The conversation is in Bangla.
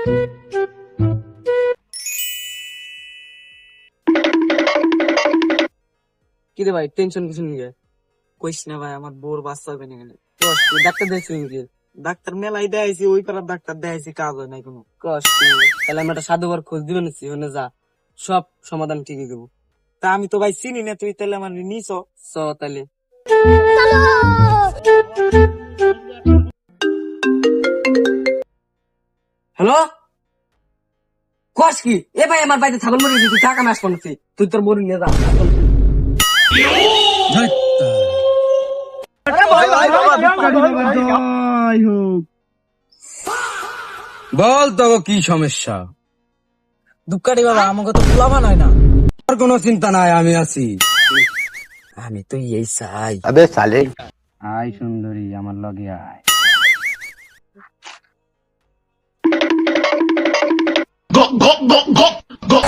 কি রে ভাই, টেনশন কিছু নিয়ে কইস না ভাই, আমার বোর বাচ্চা হবে না কেন? ডাক্তার দেখছি নাকি? ডাক্তার মেলাই দেখাইছি, ওই পাড়ার ডাক্তার দেখাইছি, কাজ হয় নাই কোনো। কষ্ট। তাহলে আমি একটা সাধুবার খোঁজ দিবেন, ওখানে যা, সব সমাধান ঠিকই দেবো। তা আমি তো ভাই চিনি না, তুই তাহলে আমার নিছ। চ তাহলে। হ্যালো, কস কি? এ ভাই, আমার বাড়িতে ছাগল মরে গেছে, তুই টাকা মাস করছি, তুই তোর বড়ি নিয়ে যা। বল তো কি সমস্যা? দুঃখাটি বাবা, আমাকে তো ফুলাবান হয় না। আর কোনো চিন্তা নাই, আমি আছি। আমি তো এই চাই। আয় সুন্দরী, আমার লগে আয়। Go, go, go, go, go.